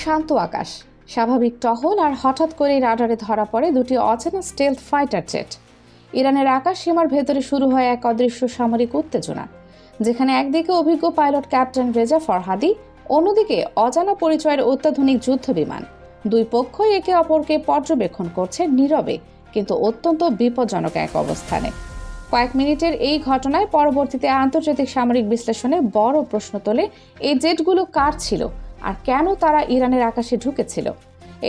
শান্ত আকাশ, স্বাভাবিক টহল, আর হঠাৎ করেই রাডারে ধরা পড়ে দুটি অচেনা স্টেলথ ফাইটার জেট। ইরানের আকাশ সীমার ভেতরে শুরু হয় এক অদৃশ্য সামরিক উত্তেজনা, যেখানে একদিকে অভিজ্ঞ পাইলট ক্যাপ্টেন রেজা ফরহাদি, অন্যদিকে অজানা পরিচয়ের অত্যাধুনিক যুদ্ধ বিমান। দুই পক্ষই একে অপরকে পর্যবেক্ষণ করছে নীরবে কিন্তু অত্যন্ত বিপজ্জনক এক অবস্থানে। কয়েক মিনিটের এই ঘটনায় পরবর্তীতে আন্তর্জাতিক সামরিক বিশ্লেষণে বড় প্রশ্ন তোলে এই জেটগুলো কার ছিল আর কেন তারা ইরানের আকাশে ঢুকেছিল।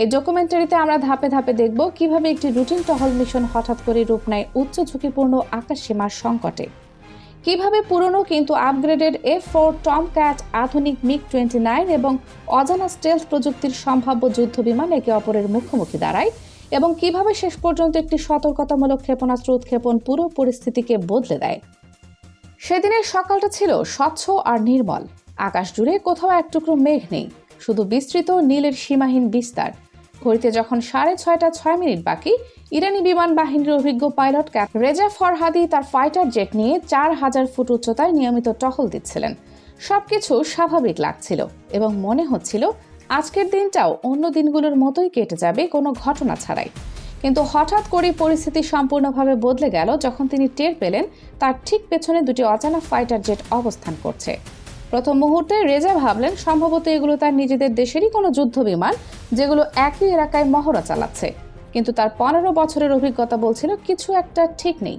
এই ডকুমেন্টারিতে আমরা ধাপে ধাপে দেখব কিভাবে একটি রুটিন টহল মিশন হঠাৎ করে রূপ নেয় উচ্চ ঝুঁকিপূর্ণ আকাশ সীমার সংকটে, কিভাবে পুরনো কিন্তু আপগ্রেডেড F4 টমক্যাট, আধুনিক MiG-29 এবং অজানা স্টেলথ প্রযুক্তির সম্ভাব্য যুদ্ধ বিমান একে অপরের মুখোমুখি দাঁড়ায়, এবং কিভাবে শেষ পর্যন্ত একটি সতর্কতামূলক ক্ষেপণাস্ত্র উৎক্ষেপণ পুরো পরিস্থিতিকে বদলে দেয়। সেদিনের সকালটা ছিল স্বচ্ছ আর নির্মল। আকাশ জুড়ে কোথাও এক টুকরো মেঘ নেই, শুধু বিস্তৃত নীলের সীমাহীন বিস্তার। ঘড়িতে যখন 6:30 বাকি, ইরানি বিমান বাহিনীর অভিজ্ঞ পাইলট ক্যাপ্টেন রেজা ফরহাদি তার ফাইটার জেট নিয়ে 4000 ফুট উচ্চতায় নিয়মিত টহল দিচ্ছিলেন। সবকিছু স্বাভাবিক লাগছিল এবং মনে হচ্ছিল আজকের দিনটাও অন্য দিনগুলোর মতোই কেটে যাবে কোনো ঘটনা ছাড়াই। কিন্তু হঠাৎ করেই পরিস্থিতি সম্পূর্ণভাবে বদলে গেল যখন তিনি টের পেলেন তার ঠিক পেছনে দুটি অজানা ফাইটার জেট অবস্থান করছে। প্রথম মুহূর্তে রেজা ভাবলেন সম্ভবত এগুলো তার নিজেদের দেশেরই কোনো যুদ্ধ বিমান, যেগুলো একই এলাকায় মহড়া চালাচ্ছে। কিন্তু তার 15 বছরের অভিজ্ঞতা বলছিল কিছু একটা ঠিক নেই।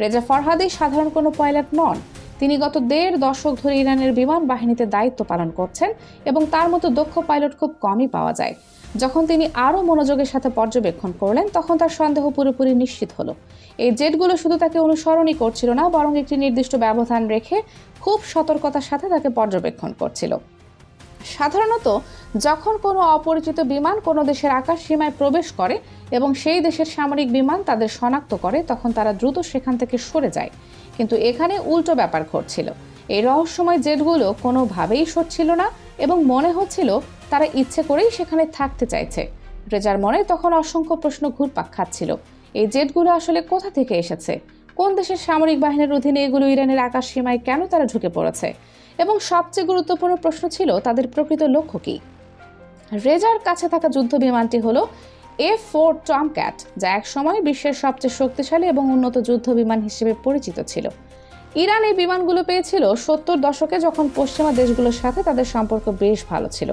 রেজা ফরহাদি সাধারণ কোনো পাইলট নন। তিনি গত 1.5 দশক ধরে ইরানের বিমান বাহিনীতে দায়িত্ব পালন করছেন এবং তার মতো দক্ষ পাইলট খুব কমই পাওয়া যায়। যখন তিনি আরও মনোযোগের সাথে পর্যবেক্ষণ করলেন তখন তার সন্দেহ পুরোপুরি নিশ্চিত হলো। এই জেটগুলো শুধু তাকে অনুসরণই করছিল না, বরং একটি নির্দিষ্ট ব্যবধান রেখে খুব সতর্কতার সাথে তাকে পর্যবেক্ষণ করছিল। সাধারণত যখন কোনো অপরিচিত বিমান কোনো দেশের আকাশ সীমায় প্রবেশ করে এবং সেই দেশের সামরিক বিমান তাদের শনাক্ত করে, তখন তারা দ্রুত সেখান থেকে সরে যায়। কিন্তু এখানে উল্টো ব্যাপার ঘটছিল। এই রহস্যময় জেটগুলো কোনোভাবেই সরছিল না এবং মনে হচ্ছিল তারা ইচ্ছে করেই সেখানে থাকতে চাইছে। রেজার মনে তখন অসংখ্য প্রশ্ন ঘুরপাক খাচ্ছিল। এই জেটগুলো আসলে কোথা থেকে এসেছে? কোন দেশের সামরিক বাহিনীর অধীনে এগুলো ইরানের আকাশ সীমায় কেন তারা ঢুকে পড়েছে? এবং সবচেয়ে গুরুত্বপূর্ণ প্রশ্ন ছিল তাদের প্রকৃত লক্ষ্য কী? রেজার কাছে থাকা যুদ্ধ বিমানটি হলো F4 টমক্যাট, যা একসময় বিশ্বের সবচেয়ে শক্তিশালী এবং উন্নত যুদ্ধ বিমান হিসেবে পরিচিত ছিল। ইরান এই বিমানগুলো পেয়েছিল 70 দশকে, যখন পশ্চিমা দেশগুলোর সাথে তাদের সম্পর্ক বেশ ভালো ছিল।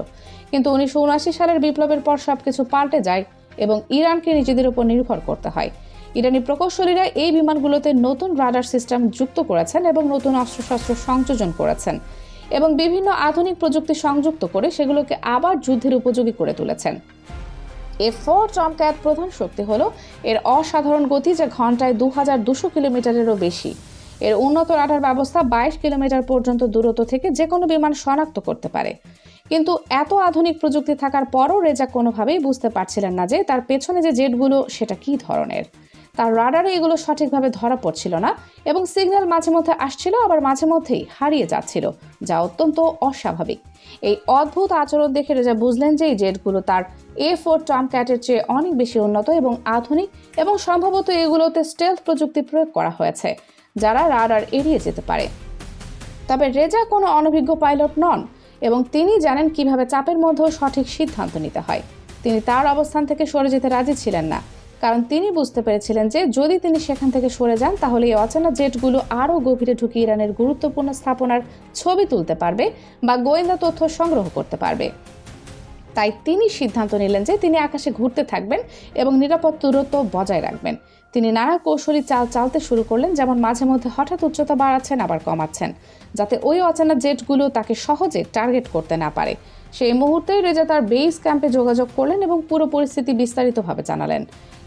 কিন্তু 1979 সালের বিপ্লবের পর সবকিছু পাল্টে যায় এবং ইরানকে নিজেদের উপর নির্ভর করতে হয়। ইরানি প্রকৌশলীরা এই বিমানগুলোতে নতুন রাডার সিস্টেম যুক্ত করেছেন এবং নতুন অস্ত্রশস্ত্র সংযোজন করেছেন এবং বিভিন্ন আধুনিক প্রযুক্তি সংযুক্ত করে সেগুলোকে আবার যুদ্ধের উপযোগী করে তুলেছেন। F4 টমক্যাট প্রধান শক্তি হলো এর অসাধারণ গতি, যা ঘন্টায় 2200 কিলোমিটারেরও বেশি। এর উন্নত রাডার ব্যবস্থা 22 কিলোমিটার পর্যন্ত দূরত্ব থেকে যে কোনো বিমান শনাক্ত করতে পারে। কিন্তু এত আধুনিক প্রযুক্তি থাকার পরও রেজা কোনোভাবেই বুঝতে পারছিলেন না যে তার পেছনে যে জেটগুলো সেটা কী ধরনের। তার রাডারে এগুলো সঠিকভাবে ধরা পড়ছিল না এবং সিগন্যাল মাঝে মধ্যে আসছিল, আবার মাঝে মধ্যেই হারিয়ে যাচ্ছিল, যা অত্যন্ত অস্বাভাবিক। এই অদ্ভুত আচরণ দেখে রেজা বুঝলেন যে এই জেটগুলো তার A4 টমক্যাটের চেয়ে অনেক বেশি উন্নত এবং আধুনিক, এবং সম্ভবত এগুলোতে স্টেলথ প্রযুক্তি প্রয়োগ করা হয়েছে যারা রাডার এড়িয়ে যেতে পারে। তবে রেজা কোনো অনভিজ্ঞ পাইলট নন এবং তিনি জানেন কিভাবে চাপের মধ্যেও সঠিক সিদ্ধান্ত নিতে হয়। তিনি তার অবস্থান থেকে সরে যেতে রাজি ছিলেন না, কারণ তিনি বুঝতে পেরেছিলেন যে যদি তিনি সেখান থেকে সরে যান তাহলে এই অচেনা জেটগুলো আরও গভীরে ঢুকে ইরানের গুরুত্বপূর্ণ স্থাপনার ছবি তুলতে পারবে বা গোয়েন্দা তথ্য সংগ্রহ করতে পারবে। তাই তিনি সিদ্ধান্ত নিলেন যে তিনি আকাশে ঘুরতে থাকবেন এবং নিরাপদ দূরত্ব বজায় রাখবেন। তিনি নানা কৌশলী চাল চালতে শুরু করলেন, যেমন মাঝে মধ্যে হঠাৎ উচ্চতা বাড়াচ্ছেন আবার কমাচ্ছেন, যাতে ওই অচেনা জেটগুলো তাকে সহজে টার্গেট করতে না পারে। সেই মুহূর্তেই রেজা তার বেস ক্যাম্পে যোগাযোগ করলেন এবং পুরো পরিস্থিতি বিস্তারিতভাবে জানালেন।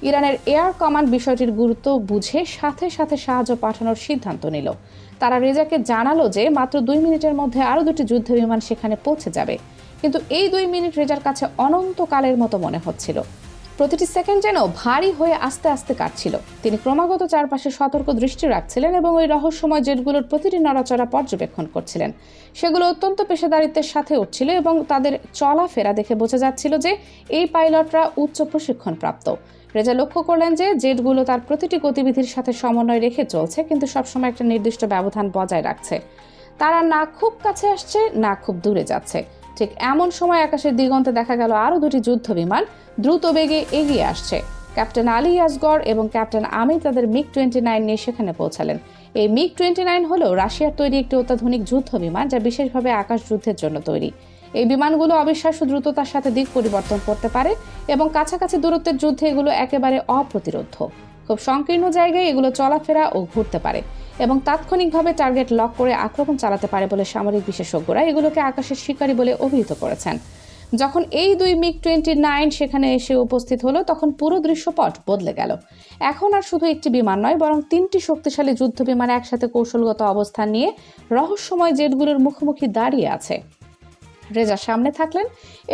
ইরানের এয়ার কমান্ড বিষয়টির গুরুত্ব বুঝে সাথে সাথে সাহায্য পাঠানোর সিদ্ধান্ত নিল। তারা রেজাকে জানালো যে মাত্র 2 মিনিটের মধ্যে আরও 2টি যুদ্ধ বিমান সেখানে পৌঁছে যাবে। কিন্তু এই 2 মিনিট রেজার কাছে অনন্তকালের মতো মনে হচ্ছিল। প্রতিটি সেকেন্ড যেন ভারী হয়ে আস্তে আস্তে কাটছিল। তিনি ক্রমাগত চারপাশে সতর্ক দৃষ্টি রাখছিলেন এবং ওই রহস্যময় জেটগুলোর প্রতিটি নড়াচড়া পর্যবেক্ষণ করছিলেন। সেগুলো অত্যন্ত পেশাদারিত্বের সাথে উঠছিল এবং তাদের চলাফেরা দেখে বোঝা যাচ্ছিল যে এই পাইলটরা উচ্চ প্রশিক্ষণ প্রাপ্ত। রেজা লক্ষ্য করলেন যে জেটগুলো তার প্রতিটি গতিবিধির সাথে সমন্বয় রেখে চলছে, কিন্তু সবসময় একটা নির্দিষ্ট ব্যবধান বজায় রাখছে। তারা না খুব কাছে আসছে না খুব দূরে যাচ্ছে। ঠিক এমন সময় আকাশের দিগন্তে দেখা গেল আরও দুটি যুদ্ধ বিমান দ্রুত বেগে এগিয়ে আসছে। ক্যাপ্টেন আলী আসগর এবং ক্যাপ্টেন আমির তাদের MiG-29 নিয়ে সেখানে পৌঁছালেন। এই MiG-29 হলো রাশিয়ার তৈরি একটি অত্যাধুনিক যুদ্ধ বিমান, যা বিশেষভাবে আকাশ যুদ্ধের জন্য তৈরি। এই বিমানগুলো অবিশ্বাস্য দ্রুততার সাথে দিক পরিবর্তন করতে পারে এবং কাছাকাছি দূরত্বের যুদ্ধে এগুলো একেবারে অপ্রতিরোধ। খুব সংকীর্ণ জায়গায় এগুলো চলাফেরা ও ঘুরতে পারে এবং তাৎক্ষণিকভাবে টার্গেট লক করে আক্রমণ চালাতে পারে বলে সামরিক বিশেষজ্ঞরা এগুলোকে আকাশের শিকারী বলে অভিহিত করেছেন। যখন এই দুই MiG-29 সেখানে এসে উপস্থিত হলো, তখন পুরো দৃশ্যপট বদলে গেল। এখন আর শুধু একটি বিমান নয়, বরং 3টি শক্তিশালী যুদ্ধ বিমান একসাথে কৌশলগত অবস্থান নিয়ে রহস্যময় জেটগুলোর মুখোমুখি দাঁড়িয়ে আছে। রেজা সামনে থাকলেন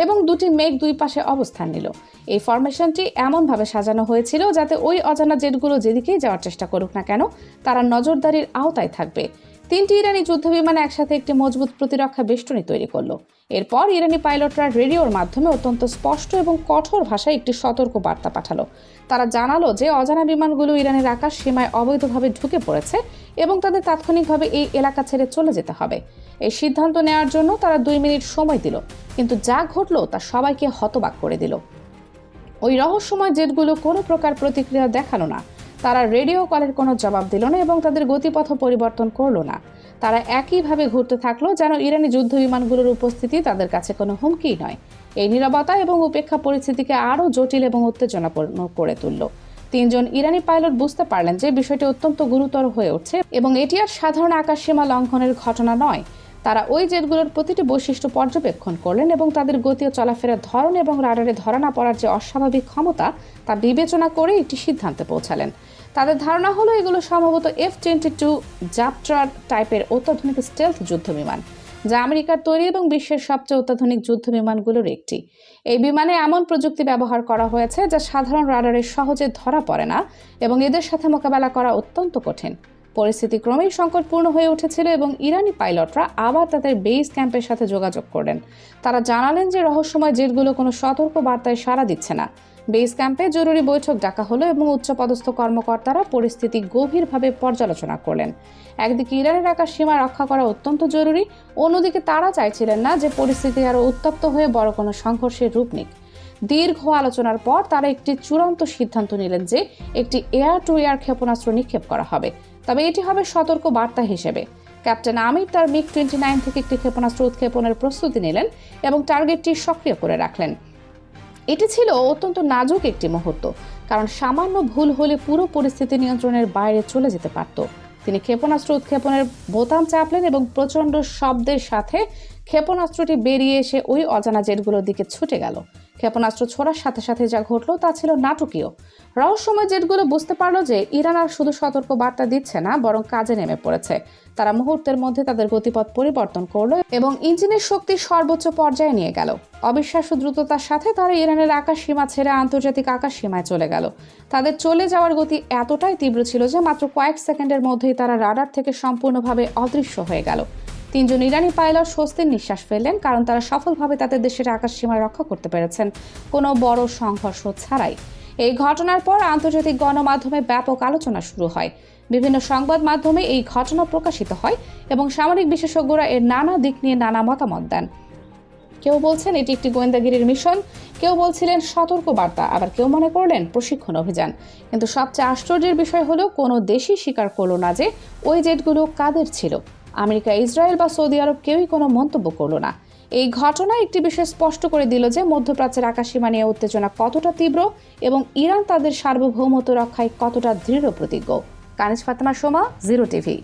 এবং দুটি মেঘ দুই পাশে অবস্থান নিল। এই ফরমেশনটি এমনভাবে সাজানো হয়েছিল যাতে ওই অজানা জেটগুলো যেদিকেই যাওয়ার চেষ্টা করুক না কেন, তারা নজরদারির আওতায় থাকবে। 3টি ইরানি যুদ্ধবিমান একসাথে একটি মজবুত প্রতিরক্ষা বেষ্টনী তৈরি করলো। এরপর ইরানি পাইলটরা রেডিওর মাধ্যমে অত্যন্ত স্পষ্ট এবং কঠোর ভাষায় একটি সতর্ক বার্তা পাঠালো। তারা জানালো যে অজানা বিমানগুলো ইরানের আকাশ সীমায় অবৈধভাবে ঢুকে পড়েছে এবং তাদের তাৎক্ষণিকভাবে এই এলাকা ছেড়ে চলে যেতে হবে। এই সিদ্ধান্ত নেওয়ার জন্য তারা 2 মিনিট সময় দিল, কিন্তু যা ঘটলো তা সবাইকে হতবাক করে দিল। ওই রহস্যময় জেটগুলো কোনো প্রকার প্রতিক্রিয়া দেখালো না, তারা রেডিও কলের কোনো জবাব দিল না এবং তাদের গতিপথ পরিবর্তন করলো না। তারা একইভাবে ঘুরতে থাকলো যেন ইরানি যুদ্ধ বিমানগুলোর উপস্থিতি তাদের কাছে কোনো হুমকি নয়। এই নীরবতা এবং উপেক্ষা পরিস্থিতিকে আরও জটিল এবং উত্তেজনাপূর্ণ করে তুলল। 3 জন ইরানি পাইলট বুঝতে পারলেন যে বিষয়টি অত্যন্ত গুরুতর হয়ে উঠছে এবং এটি আর সাধারণ আকাশসীমা লঙ্ঘনের ঘটনা নয়। তারা ওই জেটগুলোর প্রতিটি বৈশিষ্ট্য পর্যবেক্ষণ করলেন এবং তাদের গতি ও চলাফেরার ধরন এবং রাডারে ধরা না পড়ার যে অস্বাভাবিক ক্ষমতা তা বিবেচনা করে একটি সিদ্ধান্তে পৌঁছালেন। তাদের ধারণা হলো এগুলো সম্ভবত F-22 জাপট্রার টাইপের অত্যাধুনিক স্টেলথ যুদ্ধবিমান, যা আমেরিকার তৈরি এবং বিশ্বের সবচেয়ে অত্যাধুনিক যুদ্ধ বিমানগুলোর একটি। এই বিমানে এমন প্রযুক্তি ব্যবহার করা হয়েছে যা সাধারণ রাডারে সহজে ধরা পড়ে না এবং এদের সাথে মোকাবেলা করা অত্যন্ত কঠিন। পরিস্থিতি ক্রমেই সংকটপূর্ণ হয়ে উঠেছিল এবং ইরানি পাইলটরা আবার তাদের বেস ক্যাম্পের সাথে যোগাযোগ করলেন। তারা জানালেন যে রহস্যময় জেটগুলো কোনো সতর্ক বার্তায় সাড়া দিচ্ছে না। বেস ক্যাম্পে জরুরি বৈঠক ডাকা হলো এবং উচ্চপদস্থ কর্মকর্তারা পরিস্থিতি গভীরভাবে পর্যালোচনা করলেন। একদিকে ইরানের আকাশ সীমা রক্ষা করা অত্যন্ত জরুরি, অন্যদিকে তারা চাইছিলেন না যে পরিস্থিতি আরও উত্তপ্ত হয়ে বড় কোনো সংঘর্ষের রূপ নিক। দীর্ঘ আলোচনার পর তারা একটি চূড়ান্ত সিদ্ধান্ত নিলেন যে একটি এয়ার টু এয়ার ক্ষেপণাস্ত্র নিক্ষেপ করা হবে, তবে এটি হবে সতর্ক বার্তা হিসেবে। ক্যাপ্টেন আমির তার MiG-29 থেকে একটি ক্ষেপণাস্ত্র উৎক্ষেপণের প্রস্তুতি নিলেন এবং টার্গেটটি সক্রিয় করে রাখলেন। এটি ছিল অত্যন্ত নাজুক একটি মুহূর্ত, কারণ সামান্য ভুল হলে পুরো পরিস্থিতি নিয়ন্ত্রণের বাইরে চলে যেতে পারত। তিনি ক্ষেপণাস্ত্র উৎক্ষেপণের বোতাম চাপলেন এবং প্রচণ্ড শব্দের সাথে ক্ষেপণাস্ত্রটি বেরিয়ে এসে ওই অজানা জেটগুলোর দিকে ছুটে গেল। ক্ষেপণাস্ত্র ছোড়ার সাথে সাথে যা ঘটলো তা ছিল নাটকীয়। রহস্যময় জেটগুলো বুঝতে পারলো যে ইরান আর শুধু সতর্ক বার্তা দিচ্ছে না, বরং কাজে নেমে পড়েছে। তারা মুহূর্তের মধ্যে তাদের গতিপথ পরিবর্তন করলো এবং ইঞ্জিনের শক্তি সর্বোচ্চ পর্যায়ে নিয়ে গেল। অবিশ্বাস্য দ্রুততার সাথে তারা ইরানের আকাশ সীমা ছেড়ে আন্তর্জাতিক আকাশ সীমায় চলে গেল। তাদের চলে যাওয়ার গতি এতটাই তীব্র ছিল যে মাত্র কয়েক সেকেন্ডের মধ্যেই তারা রাডার থেকে সম্পূর্ণভাবে অদৃশ্য হয়ে গেল। 3 জন ইরানি পাইলট স্বস্তির নিঃশ্বাস ফেললেন, কারণ তারা সফলভাবে তাদের দেশের আকাশ সীমা রক্ষা করতে পেরেছেন কোনো বড় সংঘর্ষ ছাড়াই। এই ঘটনার পর আন্তর্জাতিক গণমাধ্যমে ব্যাপক আলোচনা শুরু হয়। বিভিন্ন সংবাদ মাধ্যমে এই ঘটনা প্রকাশিত হয় এবং সামরিক বিশেষজ্ঞরা এর নানা দিক নিয়ে নানা মতামত দেন। কেউ বলছেন এটি একটি গোয়েন্দাগিরির মিশন, কেউ বলছিলেন সতর্ক বার্তা, আবার কেউ মনে করলেন প্রশিক্ষণ অভিযান। কিন্তু সবচেয়ে আশ্চর্যের বিষয় হলো কোনো দেশই স্বীকার করলো না যে ওই জেটগুলো কাদের ছিল। আমেরিকা, ইসরায়েল বা সৌদি আরব কেউই কোনো মন্তব্য করলো না। এই ঘটনা একটি বিষয় স্পষ্ট করে দিল যে মধ্যপ্রাচ্যের আকাশসীমা নিয়ে উত্তেজনা কতটা তীব্র এবং ইরান তাদের সার্বভৌমত্ব রক্ষায় কতটা দৃঢ় প্রতিজ্ঞ। কানিজ ফাতেমা, সোমা, 0 টিভি।